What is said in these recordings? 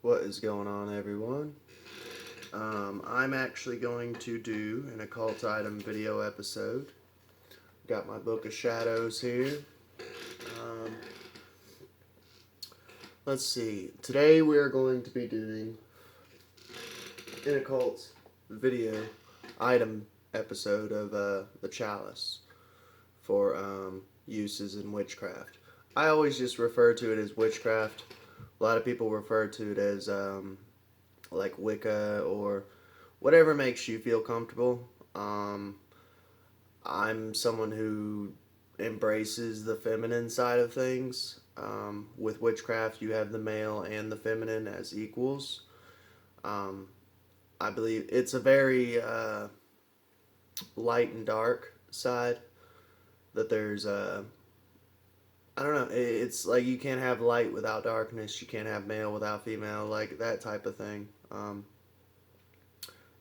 What is going on, everyone? I'm actually going to do an occult item video episode. Got my book of shadows here. Um, let's see. Today we are going to be doing an occult video item episode of the Chalice for uses in witchcraft. I always just refer to it as witchcraft. A lot of people refer to it as like Wicca or whatever makes you feel comfortable. I'm someone who embraces the feminine side of things. With witchcraft, you have the male and the feminine as equals. Um, I believe it's a very light and dark side. That there's I don't know. It's like you can't have light without darkness. You can't have male without female. Like that type of thing.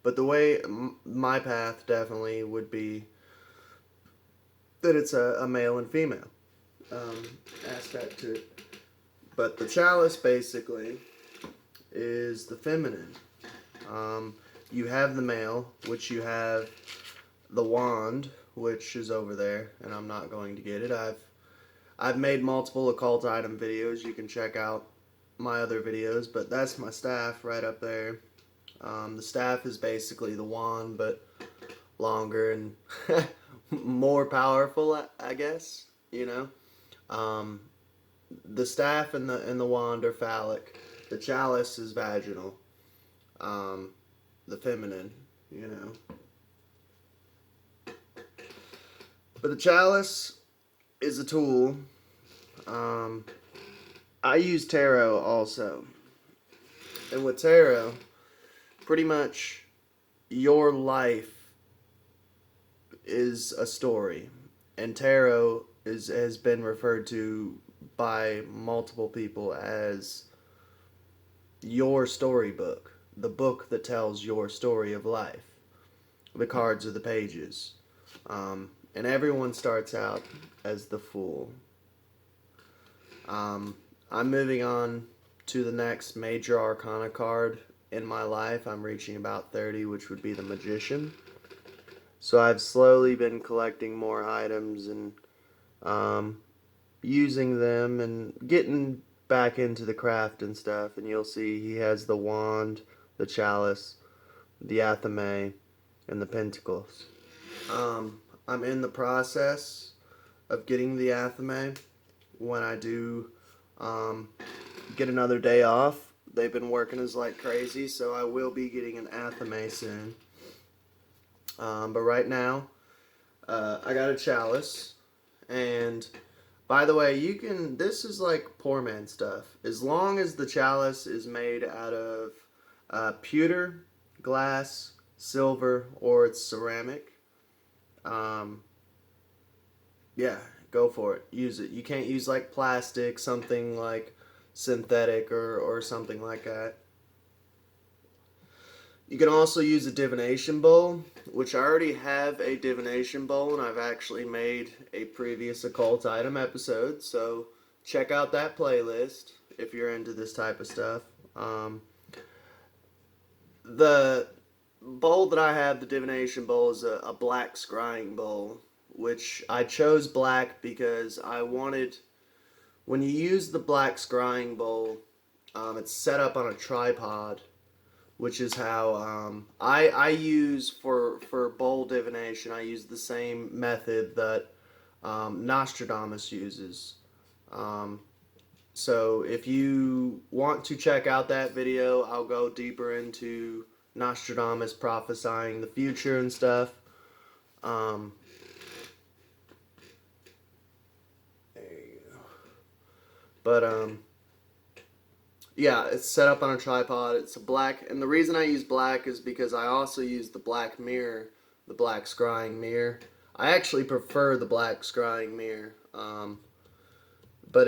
But the way my path definitely would be that it's a male and female aspect to it. But the chalice basically is the feminine. You have the male, which you have the wand, which is over there, and I'm not going to get it. I've made multiple occult item videos. You can check out my other videos, but that's my staff right up there. The staff is basically the wand, but longer and more powerful, I guess. You know, the staff and the wand are phallic. The chalice is vaginal. The feminine, you know. But the chalice is a tool. I use tarot also, and with tarot, pretty much your life is a story, and tarot has been referred to by multiple people as your storybook, the book that tells your story of life. The cards are the pages, and everyone starts out as the fool. I'm moving on to the next major arcana card in my life. I'm reaching about 30, which would be the Magician. So I've slowly been collecting more items and using them and getting back into the craft and stuff. And you'll see he has the wand, the chalice, the athame, and the pentacles. I'm in the process of getting the athame. When I do get another day off, they've been working as like crazy, so I will be getting an athame soon. But right now, I got a chalice, and by the way, this is like poor man stuff. As long as the chalice is made out of pewter, glass, silver, or it's ceramic, yeah, go for it. Use it. You can't use like plastic, something like synthetic or something like that. You can also use a divination bowl, which I already have a divination bowl, and I've actually made a previous occult item episode, so check out that playlist if you're into this type of stuff. The bowl that I have, the divination bowl, is a black scrying bowl, which I chose black because I wanted, when you use the black scrying bowl, it's set up on a tripod, which is how I use for bowl divination. I use the same method that Nostradamus uses. So if you want to check out that video, I'll go deeper into Nostradamus prophesying the future and stuff. There you go. But yeah, it's set up on a tripod. It's a black, and the reason I use black is because I also use the black mirror, the black scrying mirror. I actually prefer the black scrying mirror, but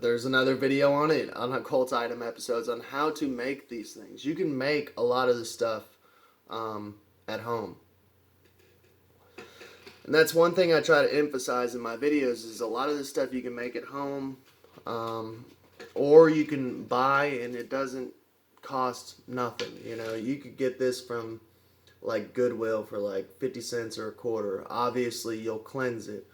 there's another video on it, on occult item episodes, on how to make these things. You can make a lot of this stuff at home. And that's one thing I try to emphasize in my videos, is a lot of this stuff you can make at home. or you can buy, and it doesn't cost nothing. You know, you could get this from like Goodwill for like 50 cents or a quarter. Obviously, you'll cleanse it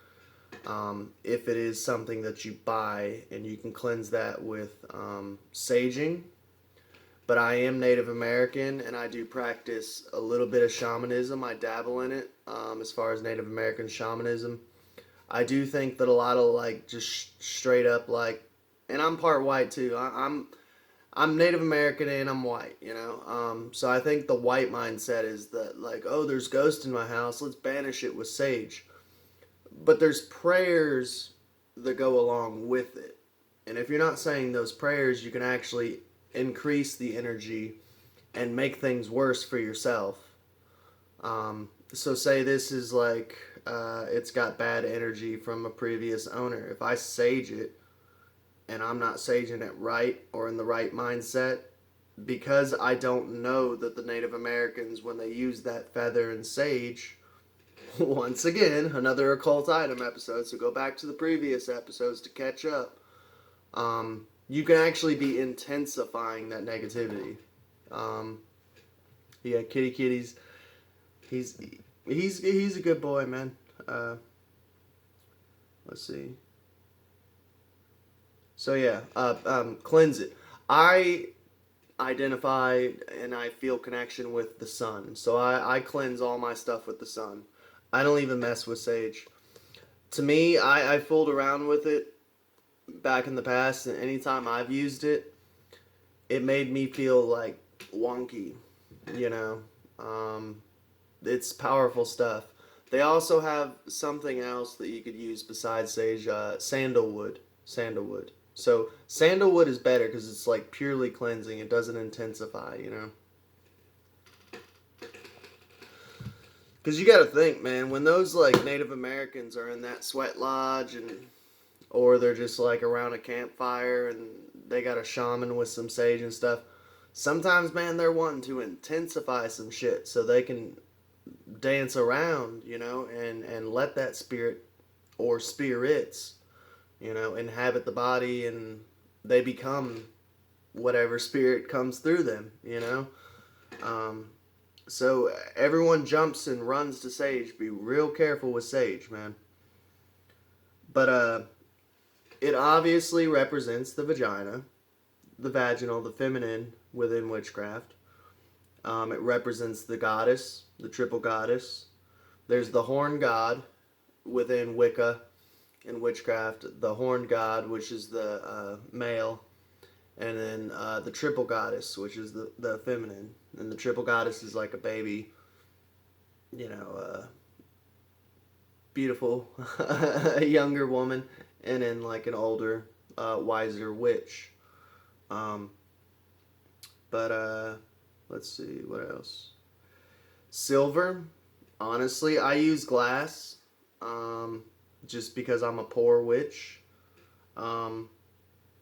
if it is something that you buy, and you can cleanse that with saging. But I am Native American, and I do practice a little bit of shamanism. I dabble in it as far as Native American shamanism. I do think that a lot of like just straight up like, and I'm part white too. I'm Native American and I'm white, you know. So I think the white mindset is that like, oh, there's ghosts in my house. Let's banish it with sage. But there's prayers that go along with it, and if you're not saying those prayers, you can actually increase the energy and make things worse for yourself. So say this is like it's got bad energy from a previous owner. If I sage it and I'm not saging it right or in the right mindset, because I don't know that the Native Americans, when they use that feather and sage, once again, another occult item episode, so go back to the previous episodes to catch up. You can actually be intensifying that negativity. Um, yeah, Kitty Kitty's he's he's a good boy, man. Let's see. So yeah, cleanse it. I identify and I feel connection with the sun, so I cleanse all my stuff with the sun. I don't even mess with sage. To me, I fooled around with it back in the past, and anytime I've used it, it made me feel like wonky, you know. It's powerful stuff. They also have something else that you could use besides sage, sandalwood. Sandalwood. So sandalwood is better because it's like purely cleansing. It doesn't intensify, you know. Because you got to think, man, when those like Native Americans are in that sweat lodge, and or they're just like around a campfire and they got a shaman with some sage and stuff. Sometimes, man, they're wanting to intensify some shit so they can dance around, you know, and let that spirit or spirits, you know, inhabit the body, and they become whatever spirit comes through them, you know. So everyone jumps and runs to sage. Be real careful with sage, man. But it obviously represents the vagina, the vaginal, the feminine within witchcraft. It represents the goddess, the triple goddess. There's the horn god within Wicca and witchcraft. The horn god, which is the male, and then the triple goddess, which is the feminine. And the triple goddess is like a baby, you know, beautiful younger woman, and then like an older, wiser witch. Um, but let's see what else. Silver. Honestly, I use glass, just because I'm a poor witch. Um,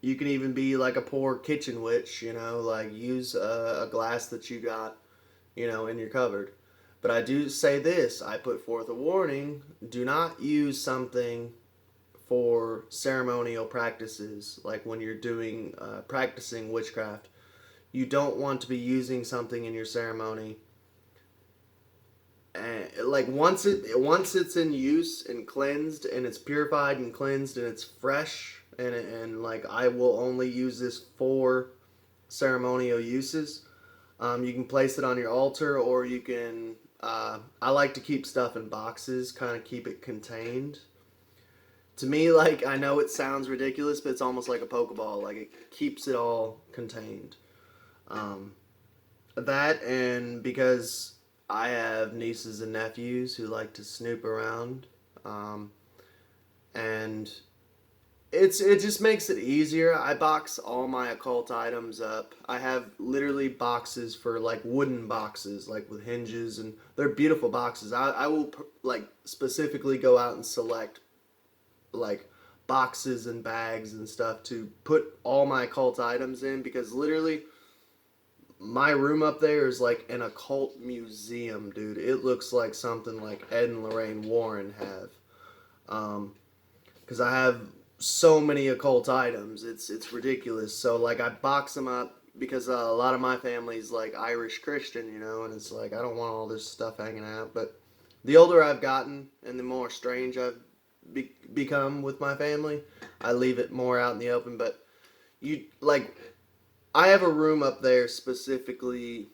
you can even be like a poor kitchen witch, you know, like use a glass that you got, you know, in your cupboard. But I do say this, I put forth a warning, do not use something for ceremonial practices, like when you're doing, practicing witchcraft. You don't want to be using something in your ceremony. And like once it's in use and cleansed and it's purified and cleansed and it's fresh, and like I will only use this for ceremonial uses. You can place it on your altar, or you can. I like to keep stuff in boxes, kind of keep it contained. To me, like I know it sounds ridiculous, but it's almost like a Pokeball. Like it keeps it all contained. Um, that, and because I have nieces and nephews who like to snoop around, um, and it just makes it easier. I box all my occult items up. I have literally boxes for like wooden boxes, like with hinges, and they're beautiful boxes. I will like specifically go out and select like boxes and bags and stuff to put all my occult items in, because literally my room up there is like an occult museum, dude. It looks like something like Ed and Lorraine Warren have. Because I have so many occult items. It's ridiculous. So like I box them up because a lot of my family's like Irish Christian, you know, and it's like I don't want all this stuff hanging out. But the older I've gotten and the more strange I've become with my family, I leave it more out in the open. But you like I have a room up there specifically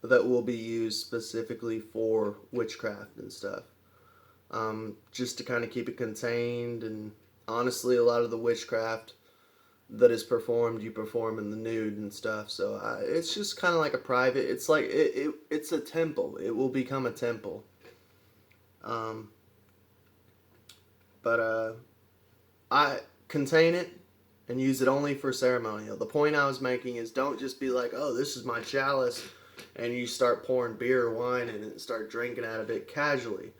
that will be used specifically for witchcraft and stuff. Just to kind of keep it contained. And honestly, a lot of the witchcraft that is performed, you perform in the nude and stuff. So it's just kind of like a private. It's like it's a temple. It will become a temple. Um, but I contain it and use it only for ceremonial. The point I was making is don't just be like, oh, this is my chalice, and you start pouring beer or wine in it and start drinking out of it casually.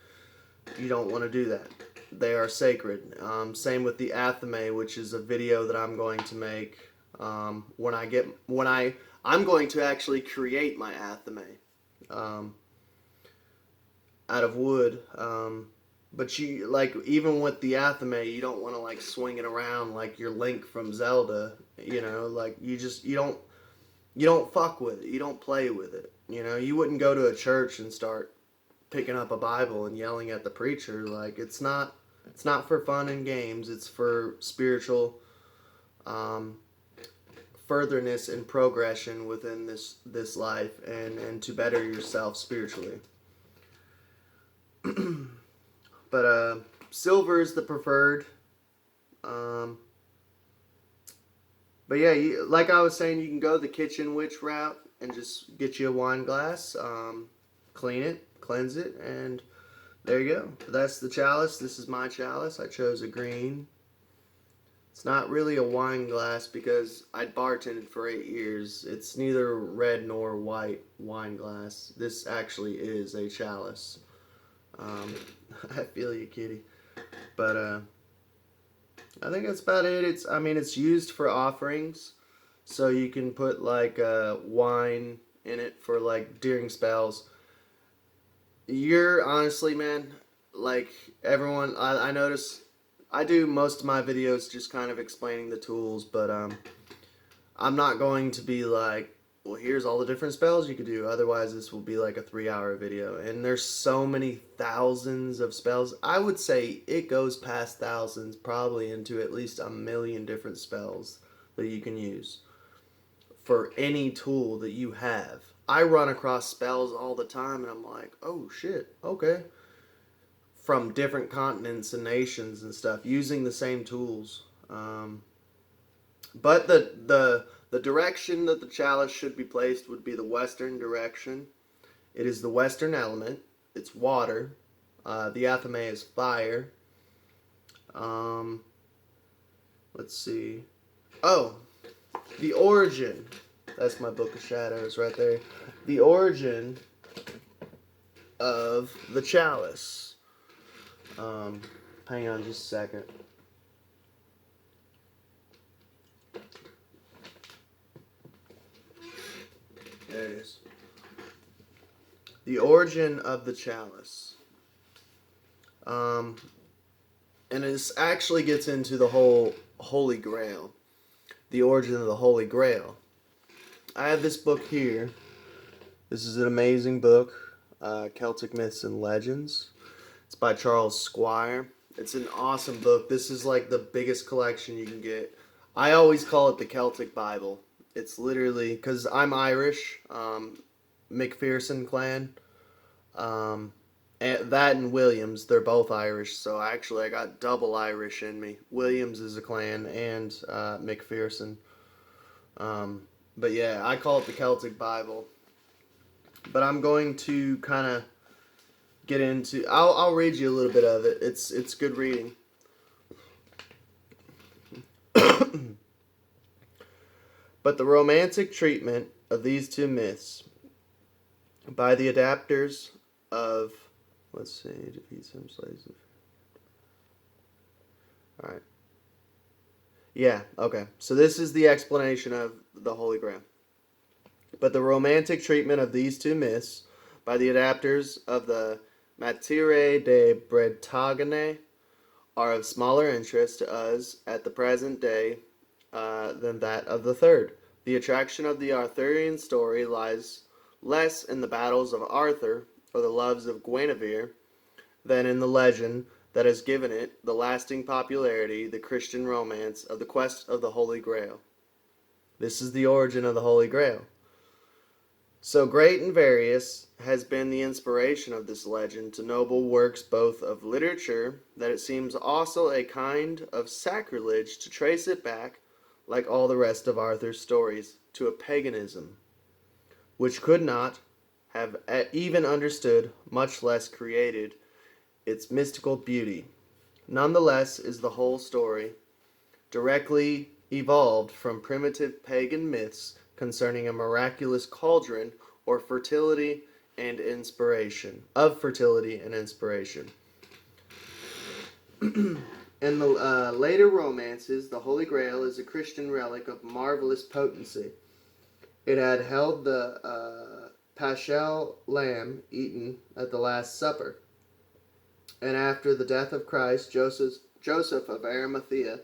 You don't want to do that. They are sacred. Same with the athame, which is a video that I'm going to make I'm going to actually create my athame out of wood. But you like even with the athame, you don't want to like swing it around like your Link from Zelda. You know, like you don't fuck with it. You don't play with it. You know, you wouldn't go to a church and start picking up a Bible and yelling at the preacher. Like it's not for fun and games. It's for spiritual furtherness and progression within this life and to better yourself spiritually. But silver is the preferred. But yeah, like I was saying, you can go the kitchen witch route and just get you a wine glass, clean it, cleanse it, and there you go. That's the chalice. This is my chalice. I chose a green. It's not really a wine glass because I'd bartended for 8 years. It's neither red nor white wine glass. This actually is a chalice. I feel you, kitty. But I think that's about it. It's used for offerings, so you can put like wine in it for like during spells. You're honestly, man, like everyone, I notice I do most of my videos just kind of explaining the tools, but I'm not going to be like, well, here's all the different spells you could do. Otherwise, this will be like a 3-hour video. And there's so many thousands of spells. I would say it goes past thousands, probably into at least 1,000,000 different spells that you can use for any tool that you have. I run across spells all the time, and I'm like, oh shit, okay. From different continents and nations and stuff, using the same tools. But the direction that the chalice should be placed would be the western direction. It is the western element. It's water. The athame is fire. Let's see. Oh, the origin. That's my Book of Shadows right there. The origin of the chalice. Hang on just a second. There it is. The origin of the chalice. And it actually gets into the whole Holy Grail. The origin of the Holy Grail. I have this book here. This is an amazing book. Celtic Myths and Legends. It's by Charles Squire. It's an awesome book. This is like the biggest collection you can get. I always call it the Celtic Bible. It's literally, because I'm Irish, McPherson clan. And that and Williams, they're both Irish, so actually I got double Irish in me. Williams is a clan, and McPherson. But yeah, I call it the Celtic Bible. But I'm going to kind of get into. I'll read you a little bit of it. It's good reading. But the romantic treatment of these two myths by the adapters of, let's see, defeat some slaves. All right. Yeah, okay. So this is the explanation of the Holy Grail. But the romantic treatment of these two myths by the adapters of the Matire de Bretagne are of smaller interest to us at the present day than that of the third. The attraction of the Arthurian story lies less in the battles of Arthur or the loves of Guinevere than in the legend that has given it the lasting popularity, the Christian romance of the quest of the Holy Grail. This is the origin of the Holy Grail. So great and various has been the inspiration of this legend to noble works both of literature that it seems also a kind of sacrilege to trace it back, like all the rest of Arthur's stories, to a paganism, which could not have even understood, much less created, its mystical beauty. Nonetheless is the whole story directly evolved from primitive pagan myths concerning a miraculous cauldron or fertility and inspiration of fertility and inspiration. In the later romances, the Holy Grail is a Christian relic of marvelous potency. It had held the paschal lamb eaten at the Last Supper, and after the death of Christ, Joseph of Arimathea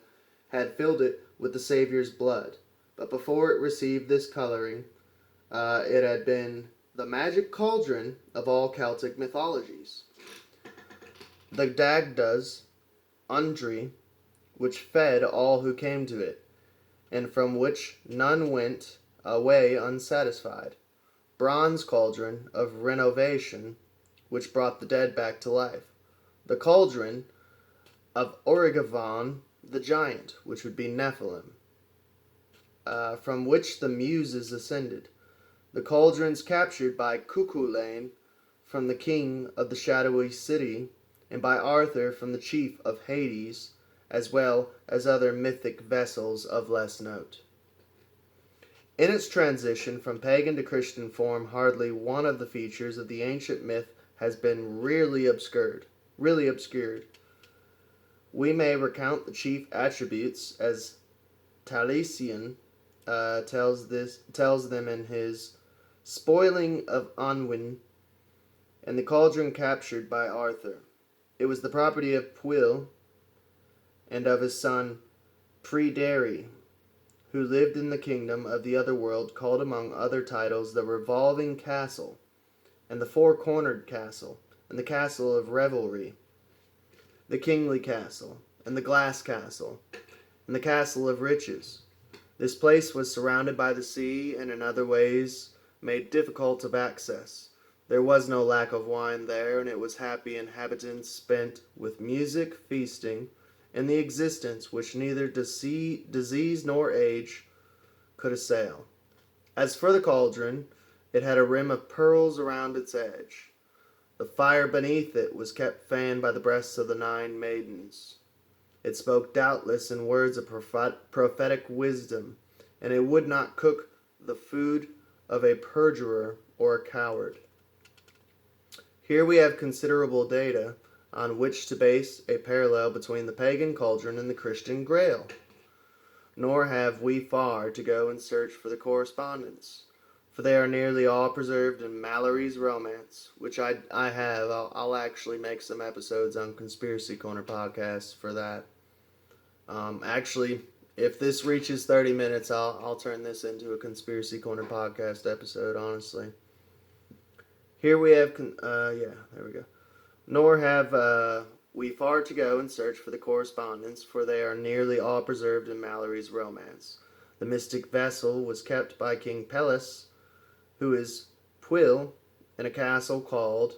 had filled it with the Savior's blood. But before it received this coloring, it had been the magic cauldron of all Celtic mythologies. The Dagda's Undri, which fed all who came to it, and from which none went away unsatisfied. Bronze cauldron of renovation, which brought the dead back to life. The cauldron of Origavan the giant, which would be Nephilim, from which the Muses ascended. The cauldrons captured by Cuchulainn from the king of the shadowy city, and by Arthur from the chief of Hades, as well as other mythic vessels of less note. In its transition from pagan to Christian form, hardly one of the features of the ancient myth has been really obscured. We may recount the chief attributes as Taliesin tells them in his Spoiling of Anwin and the cauldron captured by Arthur. It was the property of Pwyll and of his son Pryderi, who lived in the kingdom of the other world, called among other titles the Revolving Castle, and the Four-Cornered Castle, and the Castle of Revelry, the Kingly Castle, and the Glass Castle, and the Castle of Riches. This place was surrounded by the sea, and in other ways made difficult of access. There was no lack of wine there, and it was happy inhabitants spent with music, feasting, and the existence which neither disease nor age could assail. As for the cauldron, it had a rim of pearls around its edge. The fire beneath it was kept fanned by the breasts of the 9 maidens. It spoke doubtless in words of prophetic wisdom, and it would not cook the food of a perjurer or a coward. Here we have considerable data on which to base a parallel between the pagan cauldron and the Christian Grail. Nor have we far to go in search for the correspondence, for they are nearly all preserved in Mallory's romance, which I have. I'll actually make some episodes on Conspiracy Corner podcast for that. Actually, if this reaches 30 minutes, I'll turn this into a Conspiracy Corner podcast episode, honestly. Here we have, there we go. Nor have we far to go in search for the correspondence, for they are nearly all preserved in Mallory's romance. The mystic vessel was kept by King Pelles, who is Pwyll, in a castle called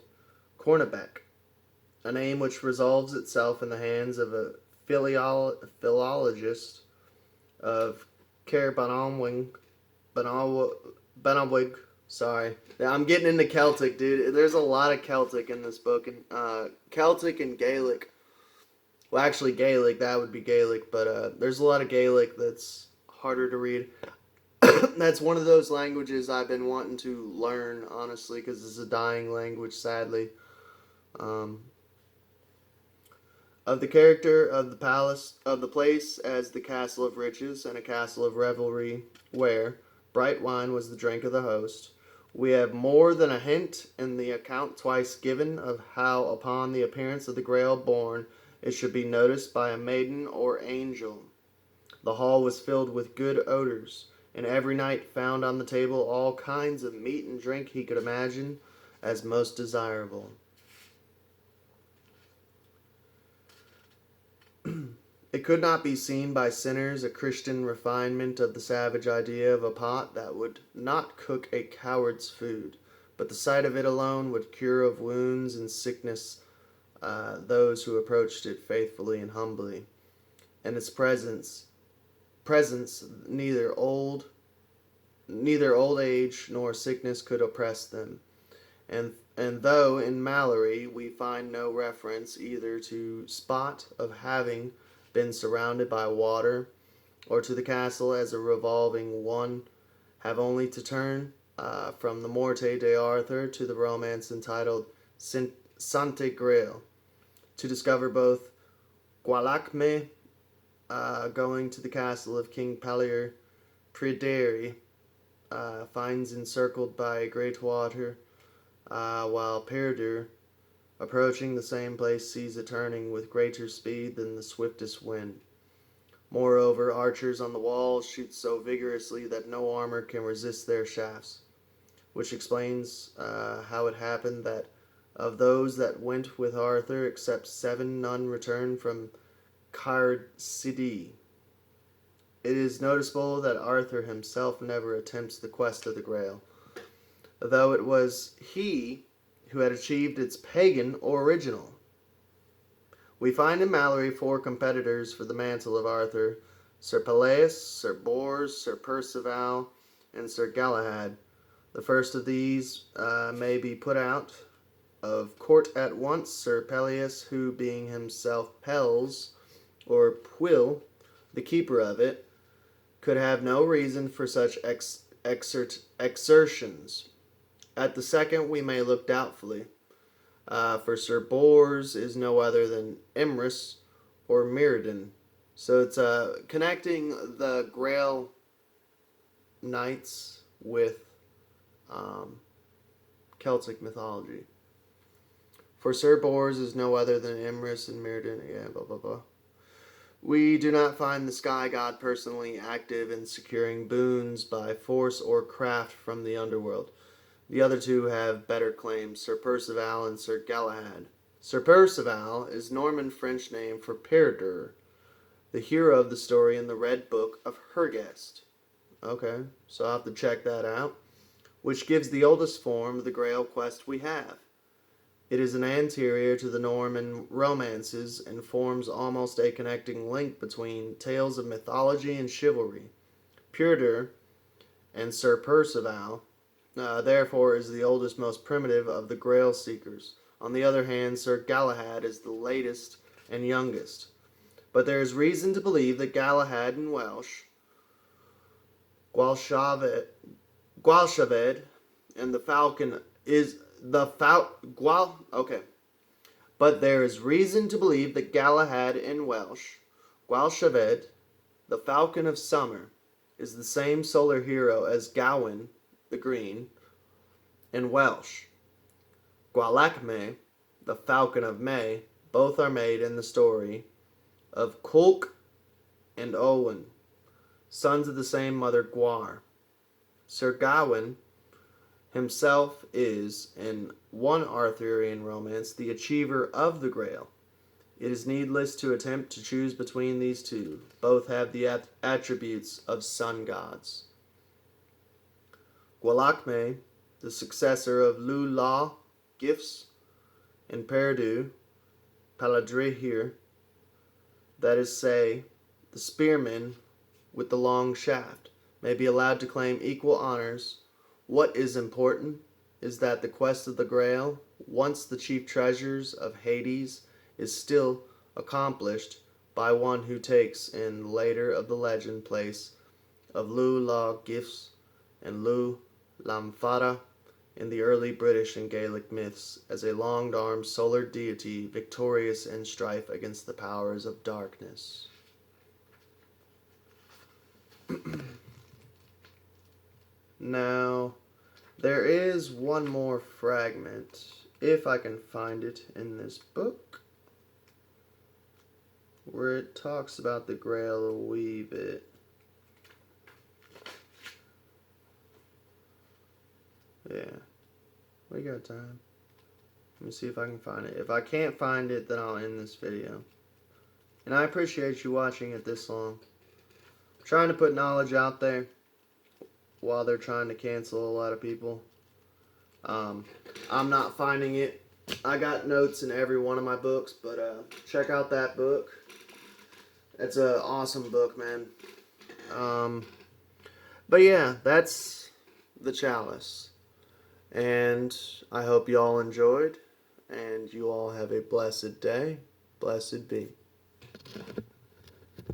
Cornabec, a name which resolves itself in the hands of a philologist of Caer Banawig. Sorry, I'm getting into Celtic, dude. There's a lot of Celtic in this book, and Celtic and Gaelic. Well, actually, Gaelic, that would be Gaelic, but there's a lot of Gaelic that's harder to read. That's one of those languages I've been wanting to learn, honestly, because it's a dying language, sadly. Of the character of the palace, of the place as the castle of riches and a castle of revelry, where bright wine was the drink of the host, we have more than a hint in the account twice given of how, upon the appearance of the Grail born it should be noticed by a maiden or angel. The hall was filled with good odors, and every knight found on the table all kinds of meat and drink he could imagine as most desirable. It could not be seen by sinners a Christian refinement of the savage idea of a pot that would not cook a coward's food, but the sight of it alone would cure of wounds and sickness those who approached it faithfully and humbly. And its presence neither old age nor sickness could oppress them. And though in Mallory we find no reference either to spot of having been surrounded by water or to the castle as a revolving one, have only to turn from the Morte d'Arthur to the romance entitled Sante Grail to discover both Gualacme going to the castle of King Palier Pryderi finds encircled by a great water, while Peredur, approaching the same place, sees it turning with greater speed than the swiftest wind. Moreover, archers on the walls shoot so vigorously that no armor can resist their shafts, which explains how it happened that of those that went with Arthur, except 7, none returned from Caer Sidi. It is noticeable that Arthur himself never attempts the quest of the Grail, though it was he who had achieved its pagan original. We find in Mallory 4 competitors for the mantle of Arthur: Sir Pelleas, Sir Bors, Sir Perceval, and Sir Galahad. The first of these may be put out of court at once. Sir Pelleas, who being himself Pels, or Pwyll, the keeper of it, could have no reason for such exertions. At the second we may look doubtfully, for Sir Bors is no other than Emrys or Mirrodin. So it's connecting the Grail Knights with Celtic mythology. For Sir Bors is no other than Emrys and Mirrodin. Yeah, blah blah blah. We do not find the sky god personally active in securing boons by force or craft from the underworld. The other two have better claims: Sir Perceval and Sir Galahad. Sir Perceval is Norman French name for Peredur, the hero of the story in the Red Book of Hergest. Okay, so I'll have to check that out. Which gives the oldest form of the Grail quest we have. It is an anterior to the Norman romances and forms almost a connecting link between tales of mythology and chivalry. Peredur and Sir Perceval, therefore, is the oldest, most primitive of the Grail seekers. On the other hand, Sir Galahad is the latest and youngest. But there is reason to believe that Galahad in Welsh, Gwalchafed, and the Falcon is But there is reason to believe that Galahad in Welsh, Gwalchafed, the Falcon of Summer, is the same solar hero as Gawain, the Green, in Welsh. Gualacme, the Falcon of May, both are made in the story of Culc and Owen, sons of the same mother Gwar. Sir Gawain himself is, in one Arthurian romance, the achiever of the Grail. It is needless to attempt to choose between these two. Both have the attributes of sun gods. Gualacme, the successor of Lu La, gifts, and Peredur, Paladrihir, that is say, the spearman with the long shaft, may be allowed to claim equal honors. What is important is that the quest of the Grail, once the chief treasures of Hades, is still accomplished by one who takes in later of the legend place of Lu La Gifts and Lu Lamfada in the early British and Gaelic myths as a long-armed solar deity victorious in strife against the powers of darkness. Now, there is one more fragment, if I can find it in this book. where it talks about the Grail a wee bit. Yeah. We got time. Let me see if I can find it. If I can't find it, then I'll end this video. And I appreciate you watching it this long. I'm trying to put knowledge out there while they're trying to cancel a lot of people. I'm not finding it. I got notes in every one of my books, but check out that book. It's an awesome book, man. But yeah, that's the Chalice. And I hope you all enjoyed. And you all have a blessed day. Blessed be.